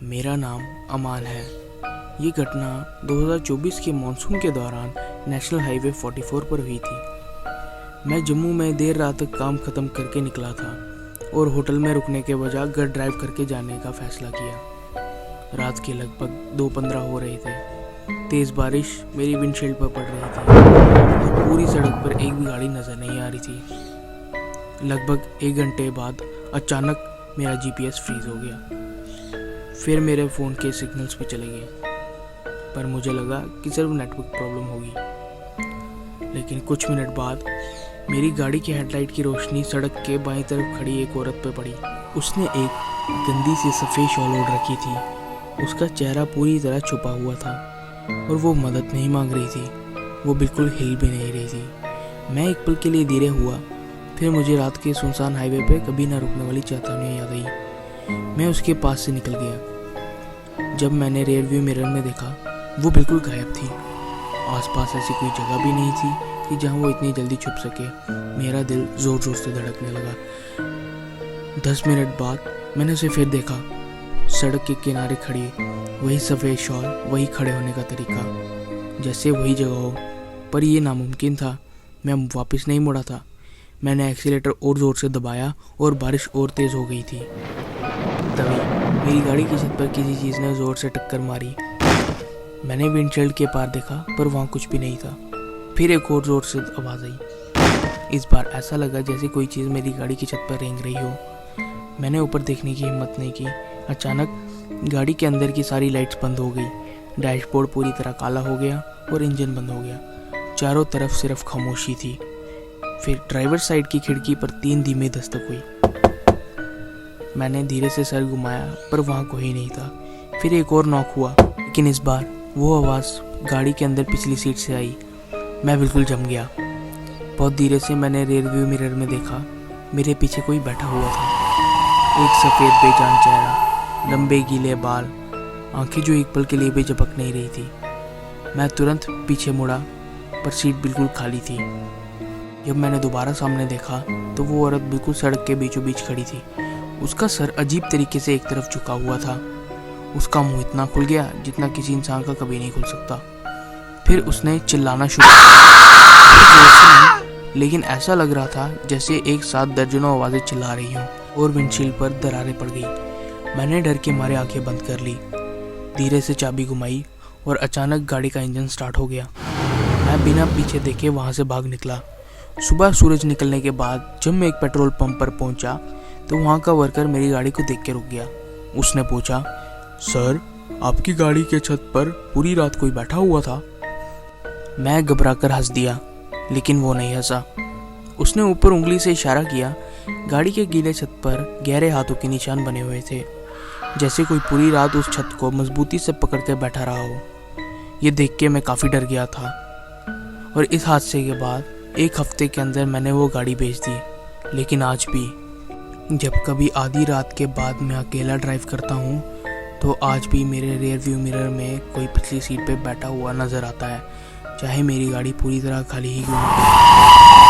मेरा नाम अमान है। ये घटना 2024 के मानसून के दौरान नेशनल हाईवे 44 पर हुई थी। मैं जम्मू में देर रात तक काम ख़त्म करके निकला था और होटल में रुकने के बजाय घर ड्राइव करके जाने का फैसला किया। रात के लगभग 2:15 हो रहे थे। तेज़ बारिश मेरी विंडशील्ड पर पड़ रही थी और पूरी सड़क पर एक भी गाड़ी नज़र नहीं आ रही थी। लगभग 1 घंटे बाद अचानक मेरा जीपीएस फ्रीज हो गया। फिर मेरे फ़ोन के सिग्नल्स भी चले गए, पर मुझे लगा कि सिर्फ नेटवर्क प्रॉब्लम होगी। लेकिन कुछ मिनट बाद मेरी गाड़ी की हेडलाइट की रोशनी सड़क के बाईं तरफ खड़ी एक औरत पे पड़ी। उसने एक गंदी सी सफ़ेद शॉल ओढ़ रखी थी। उसका चेहरा पूरी तरह छुपा हुआ था और वो मदद नहीं मांग रही थी। वो बिल्कुल हिल भी नहीं रही थी। मैं एक पल के लिए धीरे हुआ, फिर मुझे रात के सुनसान हाईवे पे कभी ना रुकने वाली चेतावनी याद आई। मैं उसके पास से निकल गया। जब मैंने रियर व्यू मिरर में देखा, वो बिल्कुल गायब थी। आसपास ऐसी कोई जगह भी नहीं थी कि जहां वो इतनी जल्दी छुप सके। मेरा दिल जोर जोर से धड़कने लगा। 10 मिनट बाद मैंने उसे फिर देखा। सड़क के किनारे खड़ी, वही सफ़ेद शॉल, वही खड़े होने का तरीका, जैसे वही जगह हो। पर यह नामुमकिन था। मैं वापस नहीं मुड़ा था। मैंने एक्सीलेटर और ज़ोर से दबाया और बारिश और तेज़ हो गई थी। तभी मेरी गाड़ी की छत पर किसी चीज़ ने ज़ोर से टक्कर मारी। मैंने विंडशील्ड के पार देखा, पर वहाँ कुछ भी नहीं था। फिर एक और ज़ोर से आवाज़ आई। इस बार ऐसा लगा जैसे कोई चीज़ मेरी गाड़ी की छत पर रेंग रही हो। मैंने ऊपर देखने की हिम्मत नहीं की। अचानक गाड़ी के अंदर की सारी लाइट्स बंद हो गई। डैशबोर्ड पूरी तरह काला हो गया और इंजन बंद हो गया। चारों तरफ सिर्फ खामोशी थी। फिर ड्राइवर साइड की खिड़की पर 3 धीमी दस्तक हुई। मैंने धीरे से सर घुमाया, पर वहाँ कोई नहीं था। फिर एक और नॉक हुआ, लेकिन इस बार वो आवाज़ गाड़ी के अंदर पिछली सीट से आई। मैं बिल्कुल जम गया। बहुत धीरे से मैंने रियर व्यू मिरर में देखा। मेरे पीछे कोई बैठा हुआ था। एक सफ़ेद बेजान चेहरा, लंबे गीले बाल, आंखें जो एक पल के लिए भी झपक नहीं रही थी। मैं तुरंत पीछे मुड़ा, पर सीट बिल्कुल खाली थी। जब मैंने दोबारा सामने देखा तो वो औरत बिल्कुल सड़क के बीचों बीच खड़ी थी। उसका सर अजीब तरीके से एक तरफ झुका हुआ था। उसका मुंह इतना खुल गया जितना किसी इंसान का कभी नहीं खुल सकता। फिर उसने चिल्लाना शुरू किया, लेकिन ऐसा लग रहा था जैसे एक साथ दर्जनों आवाज़ें चिल्ला रही हों और विंडशील्ड पर दरारें पड़ गई। मैंने डर के मारे आंखें बंद कर ली, धीरे से चाबी घुमाई और अचानक गाड़ी का इंजन स्टार्ट हो गया। मैं बिना पीछे देखे वहाँ से भाग निकला। सुबह सूरज निकलने के बाद जब मैं एक पेट्रोल पंप पर पहुंचा तो वहाँ का वर्कर मेरी गाड़ी को देख के रुक गया। उसने पूछा, सर, आपकी गाड़ी के छत पर पूरी रात कोई बैठा हुआ था? मैं घबराकर हंस दिया, लेकिन वो नहीं हंसा। उसने ऊपर उंगली से इशारा किया। गाड़ी के गीले छत पर गहरे हाथों के निशान बने हुए थे, जैसे कोई पूरी रात उस छत को मजबूती से पकड़ कर बैठा रहा हो। ये देख के मैं काफ़ी डर गया था और इस हादसे के बाद 1 हफ्ते के अंदर मैंने वो गाड़ी बेच दी। लेकिन आज भी जब कभी आधी रात के बाद मैं अकेला ड्राइव करता हूँ, तो आज भी मेरे रियर व्यू मिरर में कोई पिछली सीट पे बैठा हुआ नज़र आता है, चाहे मेरी गाड़ी पूरी तरह खाली ही क्यों न हो।